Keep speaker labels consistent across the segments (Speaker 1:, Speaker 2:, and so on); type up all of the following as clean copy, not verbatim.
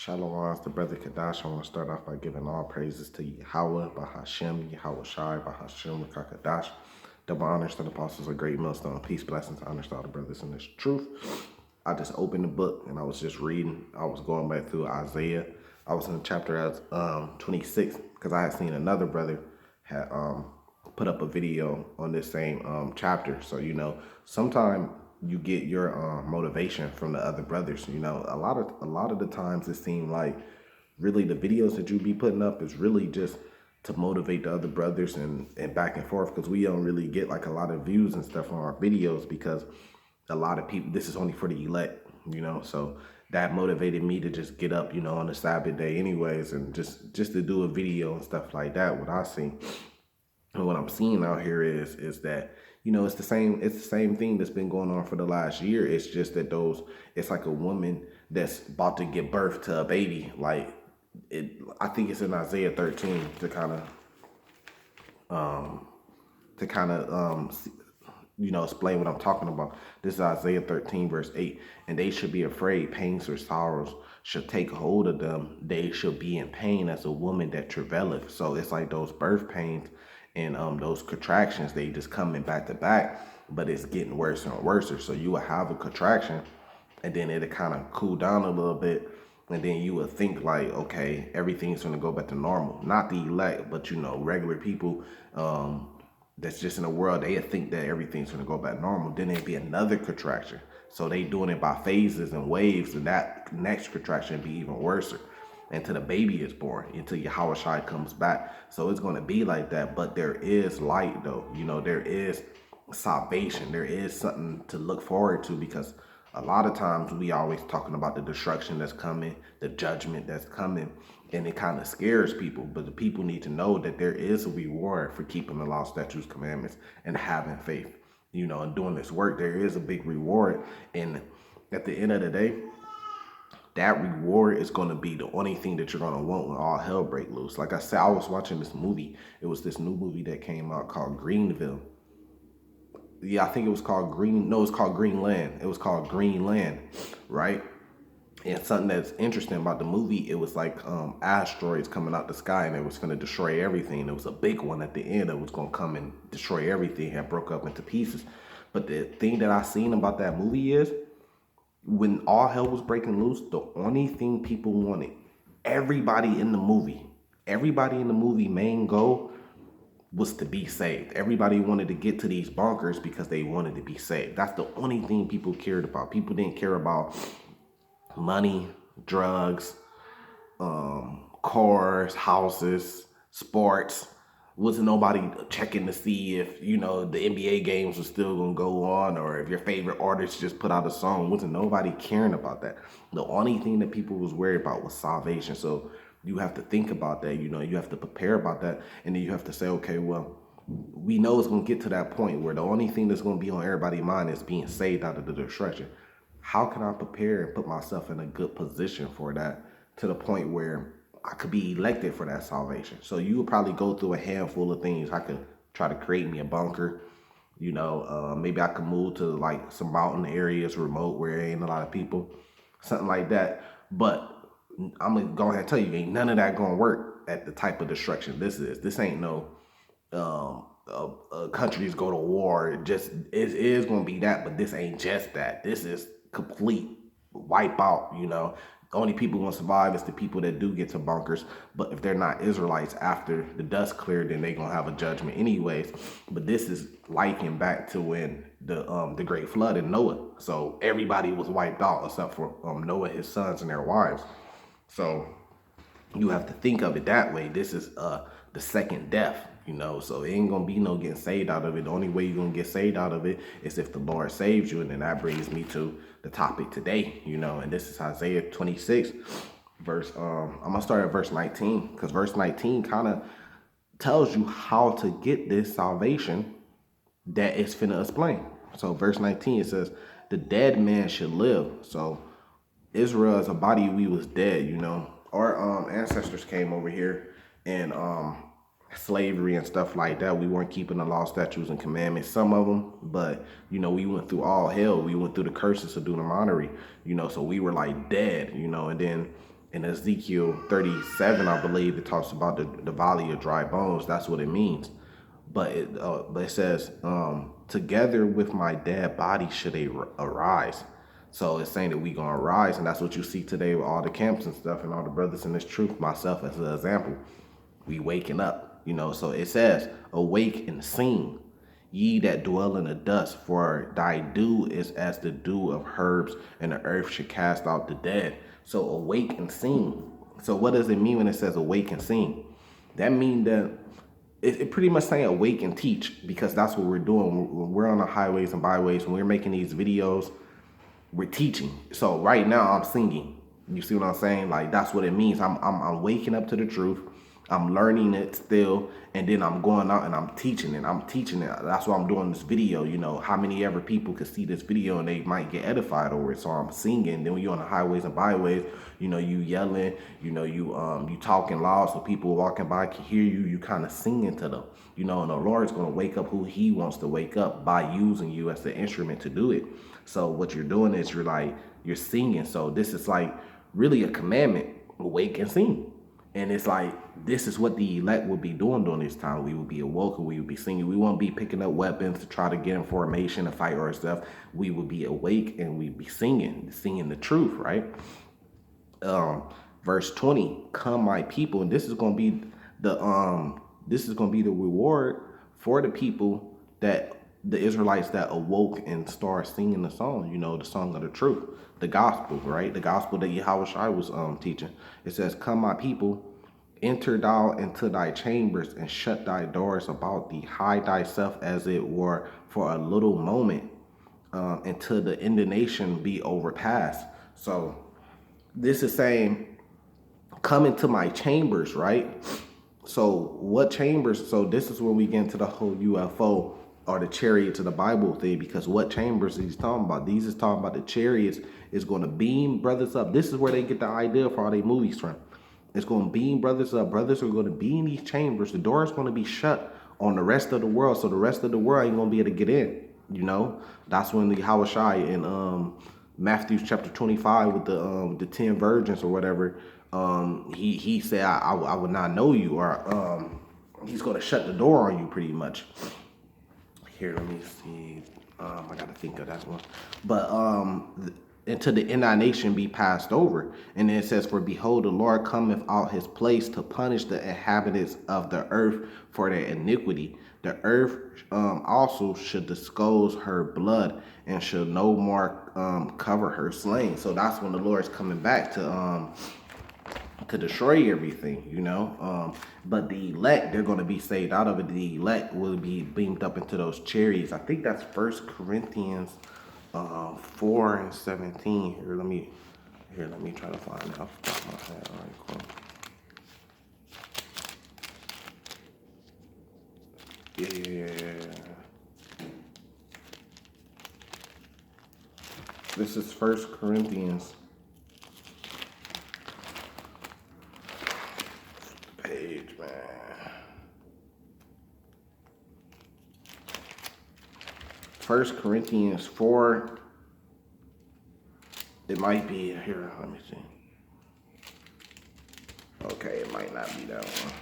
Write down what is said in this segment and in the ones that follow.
Speaker 1: Shalom, it's the brother Kadash. I want to start off by giving all praises to Yahweh, Bahashem, Yahweh Shai, Bahashem, Kadash. Double honors to the apostles, a great millstone. Peace, blessings, honors to all the brothers in this truth. I just opened the book and I was just reading. I was going back through Isaiah. I was in chapter 26 because I had seen another brother had put up a video on this same chapter. So, sometimes you get your motivation from the other brothers. A lot of the times it seems like really the videos that you be putting up is really just to motivate the other brothers and back and forth, because we don't really get like a lot of views and stuff on our videos because a lot of people, this is only for the elect, so that motivated me to just get up, on the Sabbath day anyways, and just to do a video and stuff like that. What I see and what I'm seeing out here is that, it's the same thing that's been going on for the last year. It's just that it's like a woman that's about to give birth to a baby. I think it's in Isaiah 13 to kind of explain what I'm talking about. This is Isaiah 13 verse 8. And they should be afraid, pains or sorrows shall take hold of them. They shall be in pain as a woman that travaileth. So it's like those birth pains and those contractions, they just coming back to back, but it's getting worse and worse. So you will have a contraction and then it'll kind of cool down a little bit. And then you would think like, okay, everything's going to go back to normal. Not the elect, but, regular people that's just in the world, they think that everything's going to go back normal. Then there'd be another contraction. So they doing it by phases and waves, and that next contraction be even worse until the baby is born, until Yahweh Shai comes back. So it's going to be like that. But there is light, though. There is salvation. There is something to look forward to, because a lot of times we always talking about the destruction that's coming, the judgment that's coming, and it kind of scares people. But the people need to know that there is a reward for keeping the law, statutes, commandments, and having faith, and doing this work. There is a big reward. And at the end of the day, that reward is going to be the only thing that you're going to want when all hell break loose. Like I said, I was watching this movie. It was this new movie that came out called Greenville. Yeah, I think it was called it's called Greenland. It was called Greenland, right? And something that's interesting about the movie, it was like asteroids coming out the sky, and it was going to destroy everything. There was a big one at the end that was going to come and destroy everything and broke up into pieces. But the thing that I seen about that movie is, when all hell was breaking loose, the only thing people wanted, everybody in the movie, main goal was to be saved. Everybody wanted to get to these bunkers because they wanted to be saved. That's the only thing people cared about. People didn't care about money, drugs, cars, houses, sports. Wasn't nobody checking to see if, the NBA games were still going to go on, or if your favorite artist just put out a song. Wasn't nobody caring about that. The only thing that people was worried about was salvation. So you have to think about that. You have to prepare about that. And then you have to say, okay, well, we know it's going to get to that point where the only thing that's going to be on everybody's mind is being saved out of the destruction. How can I prepare and put myself in a good position for that, to the point where I could be elected for that salvation? So you would probably go through a handful of things. I could try to create me a bunker. Maybe I could move to like some mountain areas, remote, where there ain't a lot of people, something like that. But I'm gonna go ahead and tell you, ain't none of that gonna work at the type of destruction this is. This ain't no countries go to war. It is gonna be that, but this ain't just that. This is complete wipe out. The only people gonna survive is the people that do get to bunkers. But if they're not Israelites, after the dust cleared, then they gonna have a judgment anyways. But this is likened back to when the great flood in Noah. So everybody was wiped out except for Noah, his sons, and their wives. So you have to think of it that way. This is the second death, so it ain't gonna be no getting saved out of it. The only way you're gonna get saved out of it is if the Lord saves you. And then that brings me to the topic today, and this is Isaiah 26 verse I'm gonna start at verse 19, because verse 19 kind of tells you how to get this salvation that it's finna explain. So verse 19, it says, the dead man should live. So Israel as a body, we was dead. Our ancestors came over here and slavery and stuff like that. We weren't keeping the law, statutes, and commandments, some of them, but we went through all hell. We went through the curses of Deuteronomy, so we were like dead, and then In Ezekiel 37, I believe it talks about the valley of dry bones. That's what it means. But it says, together with my dead body should they arise. So it's saying that we gonna rise, and that's what you see today with all the camps and stuff, and all the brothers in this truth. Myself as an example, we waking up. So it says, awake and sing, ye that dwell in the dust, for thy dew is as the dew of herbs, and the earth should cast out the dead. So awake and sing. So what does it mean when it says awake and sing? That means that it pretty much saying awake and teach, because that's what we're doing. When we're on the highways and byways, when we're making these videos, we're teaching. So right now I'm singing. You see what I'm saying? Like, that's what it means. I'm waking up to the truth. I'm learning it still, and then I'm going out and I'm teaching it. That's why I'm doing this video. How many ever people could see this video and they might get over it. So I'm singing. Then when you're on the highways and byways, you yelling, you talking loud so people walking by can hear you. You kind of singing to them, and the Lord's going to wake up who he wants to wake up by using you as the instrument to do it. So what you're doing is you're singing. So this is like really a commandment: awake and sing. And it's like, this is what the elect will be doing during this time. We will be awoke, we will be singing. We won't be picking up weapons to try to get in formation and fight or stuff. We will be awake and we be singing the truth, right? Verse 20, come my people. And this is going to be the reward for the people, that the Israelites that awoke and start singing the song, the song of the truth, the gospel, right? The gospel that Yahushua was teaching. It says, come my people, enter thou into thy chambers and shut thy doors about thee, hide thyself as it were for a little moment, until the indignation be overpassed. So this is saying, come into my chambers, right? So what chambers? So this is where we get into the whole UFO or the chariots of the Bible thing, because what chambers he's talking about? These is talking about the chariots is going to beam brothers up. This is where they get the idea for all their movies from. It's going to beam brothers up. Brothers are going to be in these chambers. The door is going to be shut on the rest of the world, so the rest of the world ain't going to be able to get in. That's when the Yahushua in Matthew chapter 25 with the 10 virgins or whatever, he said, I would not know you, or he's going to shut the door on you pretty much. Here, let me see. I got to think of that one. But until the indignation be passed over. And then it says, for behold, the Lord cometh out his place to punish the inhabitants of the earth for their iniquity. The earth also should disclose her blood and should no more cover her slain. So that's when the Lord's coming back to destroy everything, but the elect, they're going to be saved out of it. The elect will be beamed up into those chariots. I think that's 1 Corinthians 4:17. Here, let me try to find it off the top of my head. All right, cool. Yeah. This is 1 Corinthians. Page, man. First Corinthians 4. It might be here. Let me see. Okay, it might not be that one.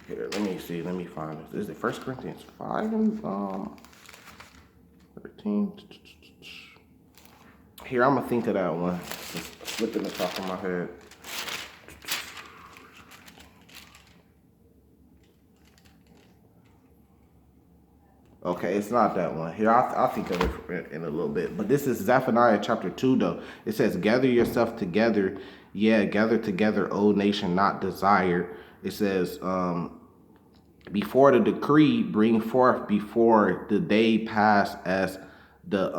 Speaker 1: Here, let me see. Let me find it. Is it 1 Corinthians 5 and 13? Here, I'm gonna think of that one. Just slipping the top of my head. Okay, it's not that one. Here, I'll think of it in a little bit. But this is Zephaniah chapter 2, though. It says, gather yourself together. Yeah, gather together, O nation not desired. It says, before the decree, bring forth before the day pass as the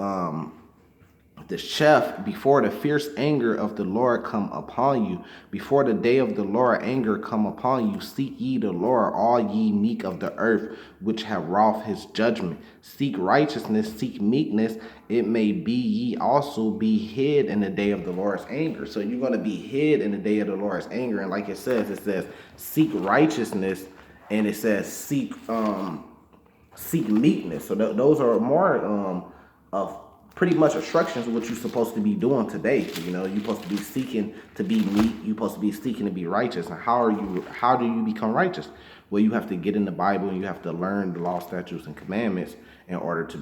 Speaker 1: chef, before the fierce anger of the Lord come upon you, before the day of the Lord anger come upon you, seek ye the Lord, all ye meek of the earth, which have wrought his judgment. Seek righteousness, seek meekness, it may be ye also be hid in the day of the Lord's anger. So you're going to be hid in the day of the Lord's anger. And like it says seek righteousness, and it says seek meekness. So those are more of pretty much instructions of what you're supposed to be doing today. You know, you're supposed to be seeking to be meek. You're supposed to be seeking to be righteous. And how do you become righteous? Well, you have to get in the Bible and you have to learn the law, statutes, and commandments in order to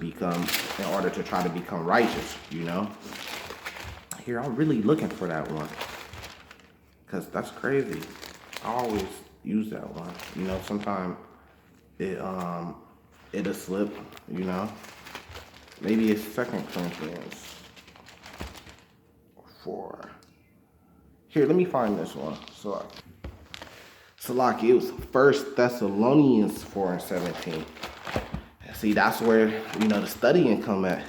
Speaker 1: try to become righteous, you know? Here, I'm really looking for that one. Because that's crazy. I always use that one. You know, sometimes it'll slip, you know. Maybe it's 2 Corinthians 4. Here, let me find this one. So like it was 1 Thessalonians 4:17. See, that's where, you know, the studying come at.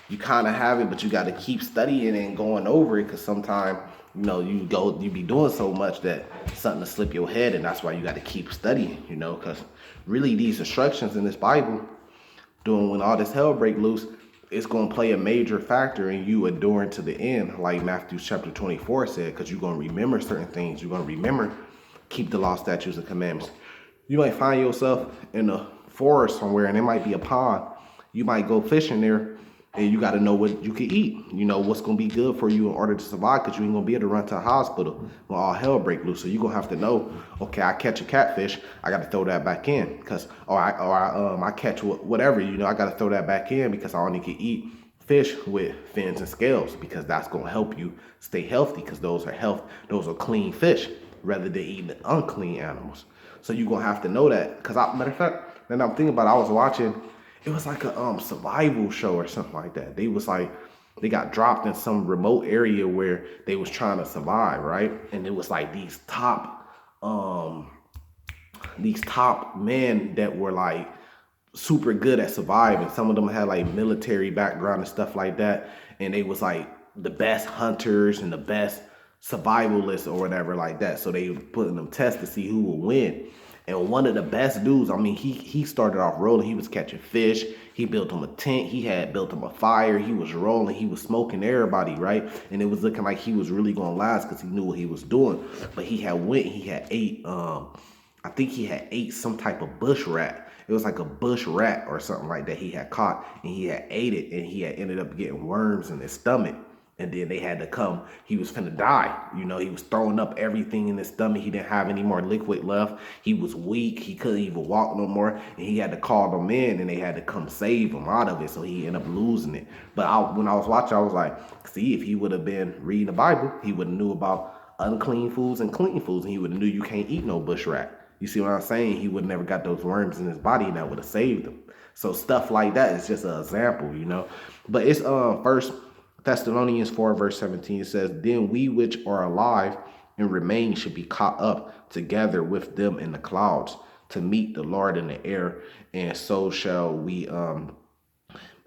Speaker 1: You kind of have it, but you got to keep studying and going over it, because sometimes, you know, you be doing so much that something to slip your head, and that's why you got to keep studying, you know, because really these instructions in this Bible, doing when all this hell break loose, it's going to play a major factor in you enduring to the end, like Matthew chapter 24 said, because you're going to remember certain things. You're going to remember, keep the law, statutes, and commandments. You might find yourself in a forest somewhere, and it might be a pond. You might go fishing there, and you got to know what you can eat. You know what's going to be good for you in order to survive, because you ain't going to be able to run to a hospital when all hell break loose. So you're going to have to know, okay, I catch a catfish, I got to throw that back in, because I catch whatever, you know, I got to throw that back in, because I only can eat fish with fins and scales, because that's going to help you stay healthy, because those are clean fish rather than eating unclean animals. So you're going to have to know that, because matter of fact, then I'm thinking about it, I was watching, it was like a survival show or something like that. They got dropped in some remote area where they was trying to survive, right? And it was like these top men that were like super good at surviving. Some of them had like military background and stuff like that. And they was like the best hunters and the best survivalists or whatever like that. So they put them tests to see who would win. And one of the best dudes, I mean, he started off rolling. He was catching fish. He built him a tent. He had built him a fire. He was rolling. He was smoking everybody, right? And it was looking like he was really going to last, because he knew what he was doing. But he had ate, I think he had ate some type of bush rat. It was like a bush rat or something like that he had caught. And he had ate it, and he had ended up getting worms in his stomach. And then they had to come. He was finna die. You know, he was throwing up everything in his stomach. He didn't have any more liquid left. He was weak. He couldn't even walk no more. And he had to call them in, and they had to come save him out of it. So he ended up losing it. But when I was watching, I was like, see, if he would have been reading the Bible, he would have knew about unclean foods and clean foods. And he would have knew you can't eat no bush rat. You see what I'm saying? He would have never got those worms in his body, and that would have saved him. So stuff like that is just an example, you know. But it's 1 Thessalonians 4:17 says, then we which are alive and remain should be caught up together with them in the clouds to meet the Lord in the air, and so shall we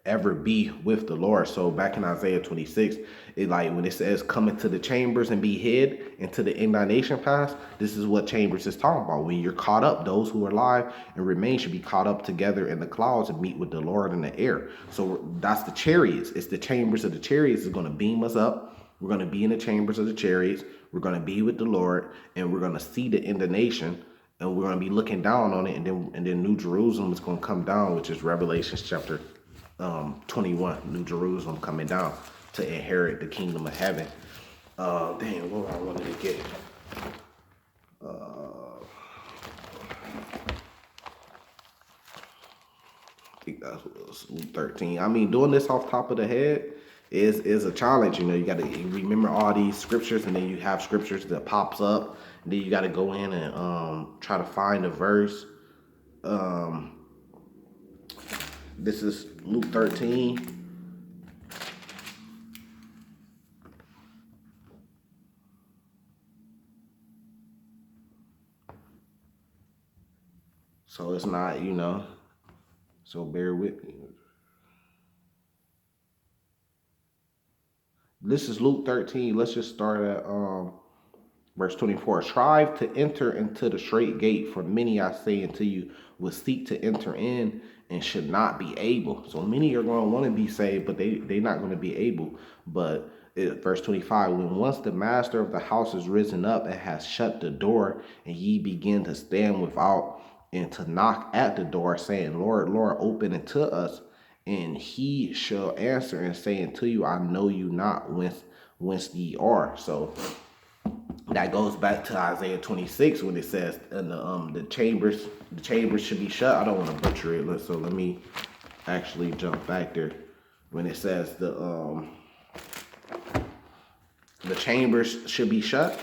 Speaker 1: ever be with the Lord. So back in Isaiah 26, it like when it says come into the chambers and be hid into the indignation pass, this is what chambers is talking about. When you're caught up, those who are alive and remain should be caught up together in the clouds and meet with the Lord in the air. So that's the chariots. It's the chambers of the chariots is going to beam us up. We're going to be in the chambers of the chariots. We're going to be with the Lord, and we're going to see the indignation, and we're going to be looking down on it. And then New Jerusalem is going to come down, which is Revelation chapter 21, New Jerusalem coming down to inherit the kingdom of heaven. Dang, what I wanted to get. I think that was 13. I mean, doing this off top of the head is a challenge. You know, you got to remember all these scriptures, and then you have scriptures that pops up, and then you got to go in and try to find a verse. This is Luke 13. So it's not, you know, so bear with me. This is Luke 13. Let's just start at verse 24. Strive to enter into the straight gate, for many, I say unto you, will seek to enter in and should not be able. So many are going to want to be saved, but they're not going to be able. But verse 25, when once the master of the house is risen up and has shut the door, and ye begin to stand without and to knock at the door, saying, Lord, Lord, open it to us. And he shall answer and say unto you, I know you not whence ye are. So that goes back to Isaiah 26 when it says and the chambers should be shut. I don't want to butcher it, so let me actually jump back there when it says the chambers should be shut.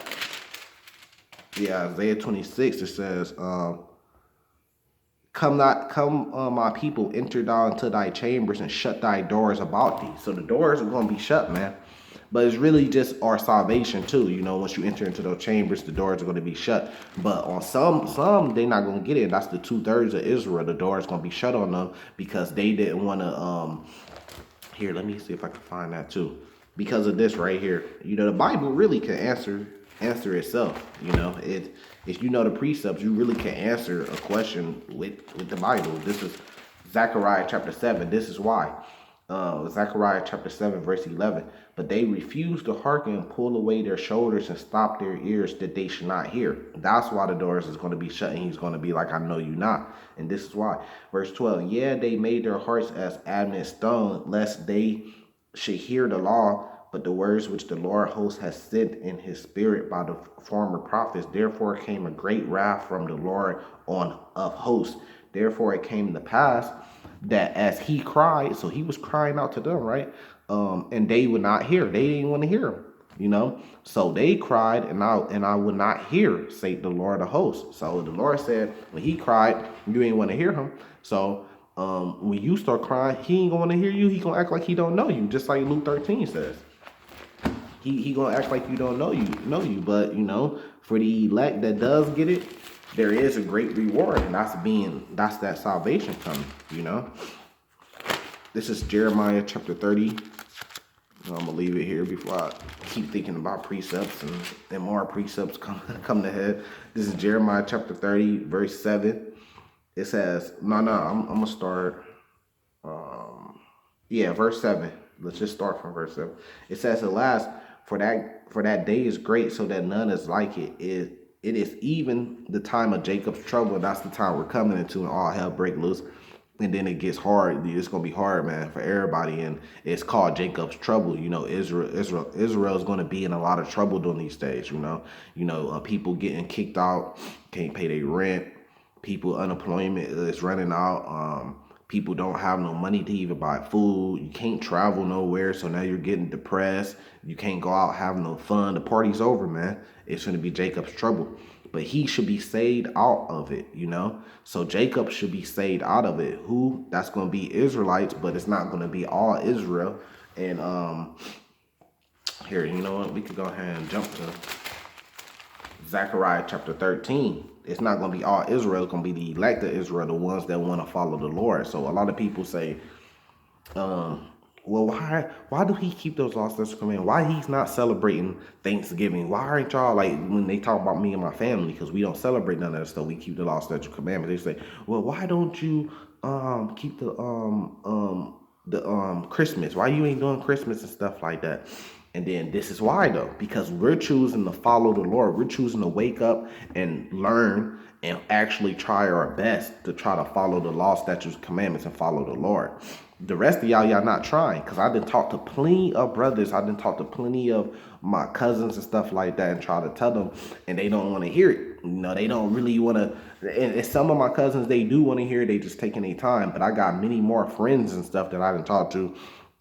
Speaker 1: Yeah, Isaiah 26, it says, come, my people, enter down into thy chambers and shut thy doors about thee. So the doors are going to be shut, man. But it's really just our salvation too. You know, once you enter into those chambers, the doors are going to be shut. But on some they're not going to get it. That's the 2/3 of Israel. The door is going to be shut on them because they didn't want to. Here, let me see if I can find that too. Because of this right here, you know, the Bible really can answer itself. You know, if you know the precepts, you really can answer a question with the Bible. This is Zechariah chapter 7. This is why. Zechariah chapter 7, verse 11. But they refused to hearken and pull away their shoulders and stop their ears that they should not hear. That's why the doors is going to be shut and he's going to be like, I know you not. And this is why. Verse 12. Yeah, they made their hearts as adamant stone, lest they should hear the law, but the words which the Lord host has sent in his spirit by the former prophets. Therefore came a great wrath from the Lord on of hosts. Therefore it came to pass that as he cried, so he was crying out to them, right? And they would not hear. They didn't want to hear him, you know. So they cried, and I would not hear, say the Lord of hosts. So the Lord said, when he cried, you ain't want to hear him. So when you start crying, he ain't going to hear you. He gonna act like he don't know you, just like Luke 13 says. He gonna act like you don't know you. But you know, for the elect that does get it, there is a great reward, and that's that salvation coming, you know. This is Jeremiah chapter 30. I'm gonna leave it here before I keep thinking about precepts and more precepts come to head. This is Jeremiah chapter 30, verse 7. It says, I'm gonna start verse 7. Let's just start from verse 7. It says, alas, for that day is great, so that none is like it. It is even the time of Jacob's trouble. That's the time we're coming into, and all hell break loose. And then it gets hard. It's gonna be hard, man, for everybody. And it's called Jacob's trouble. You know, Israel is gonna be in a lot of trouble during these days. People getting kicked out, can't pay their rent. People unemployment is running out. People don't have no money to even buy food. You can't travel nowhere, so now you're getting depressed. You can't go out having no fun. The party's over, man. It's gonna be Jacob's trouble. But he should be saved out of it, you know? So Jacob should be saved out of it. Who? That's gonna be Israelites, but it's not gonna be all Israel. And here, you know what? We could go ahead and jump to Zechariah chapter 13. It's not going to be all Israel. It's going to be the elect of Israel, the ones that want to follow the Lord. So a lot of people say, well, why do he keep those laws, statutes, commandments? Why he's not celebrating Thanksgiving? Why aren't y'all, like, when they talk about me and my family, because we don't celebrate none of that stuff, we keep the laws, statutes, commandments. They say, well, why don't you keep the Christmas? Why you ain't doing Christmas and stuff like that? And then this is why, though, because we're choosing to follow the Lord. We're choosing to wake up and learn and actually try our best to try to follow the law, statutes, commandments, and follow the Lord. The rest of y'all not trying, because I didn't talk to plenty of brothers. I didn't talk to plenty of my cousins and stuff like that and try to tell them, and they don't want to hear it. You know, they don't really want to. And some of my cousins, they do want to hear it. They just taking their time. But I got many more friends and stuff that I didn't talk to,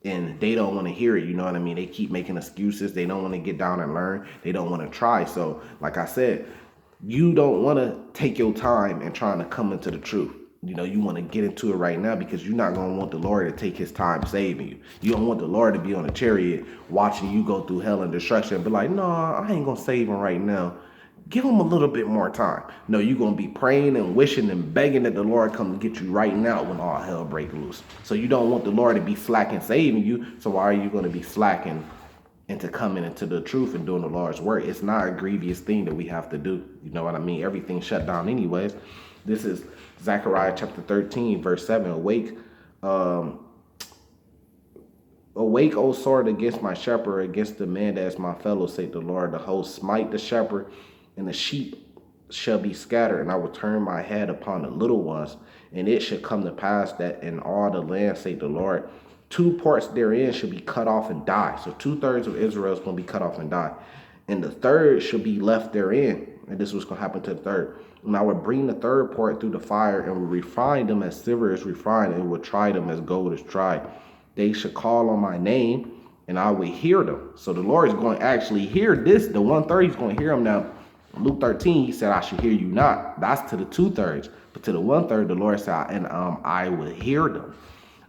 Speaker 1: and they don't want to hear it. You know what I mean? They keep making excuses. They don't want to get down and learn. They don't want to try. So, like I said, you don't want to take your time and trying to come into the truth. You know, you want to get into it right now because you're not going to want the Lord to take his time saving you. You don't want the Lord to be on a chariot watching you go through hell and destruction and be like, no, I ain't going to save him right now. Give him a little bit more time. No, you're going to be praying and wishing and begging that the Lord come to get you right now when all hell breaks loose. So you don't want the Lord to be slacking saving you. So why are you going to be slacking into coming into the truth and doing the Lord's work? It's not a grievous thing that we have to do. You know what I mean? Everything's shut down anyways. This is Zechariah chapter 13, verse 7. Awake, O sword, against my shepherd, against the man that is my fellow, say the Lord the host. Smite the shepherd, and the sheep shall be scattered, and I will turn my head upon the little ones. And it shall come to pass that in all the land, say the Lord, two parts therein shall be cut off and die. So 2/3 of Israel is going to be cut off and die. And the third shall be left therein. And this was going to happen to the third. And I will bring the third part through the fire and will refine them as silver is refined, and will try them as gold is tried. They shall call on my name, and I will hear them. So the Lord is going to actually hear this. The 1/3, he's going to hear them now. Luke 13, he said, I should hear you not. That's to the 2/3. But to the 1/3, the Lord said, and I will hear them.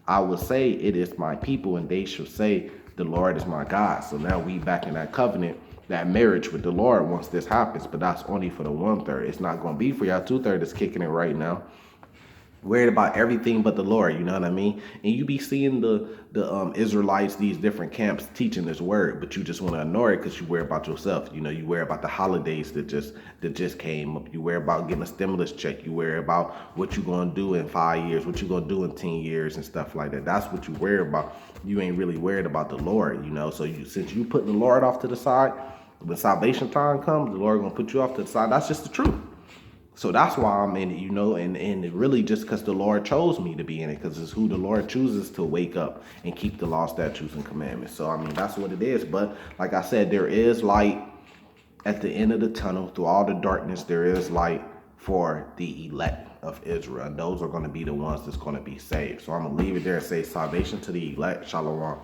Speaker 1: I will say, it is my people, and they shall say, the Lord is my God. So now we back in that covenant, that marriage with the Lord once this happens. But that's only for the 1/3. It's not going to be for y'all 2/3 that's kicking it right now, worried about everything but the Lord, you know what I mean? And you be seeing the Israelites, these different camps teaching this word, but you just want to ignore it because you worry about yourself. You know, you worry about the holidays that just came up. You worry about getting a stimulus check. You worry about what you're gonna do in 5 years, what you're gonna do in 10 years, and stuff like that. That's what you worry about. You ain't really worried about the Lord, you know. So since you putting the Lord off to the side, when salvation time comes, the Lord gonna put you off to the side. That's just the truth. So that's why I'm in it, you know, and it really just because the Lord chose me to be in it, because it's who the Lord chooses to wake up and keep the law, statutes, and commandments. So, I mean, that's what it is. But like I said, there is light at the end of the tunnel. Through all the darkness, there is light for the elect of Israel. And those are going to be the ones that's going to be saved. So I'm going to leave it there and say salvation to the elect. Shalom.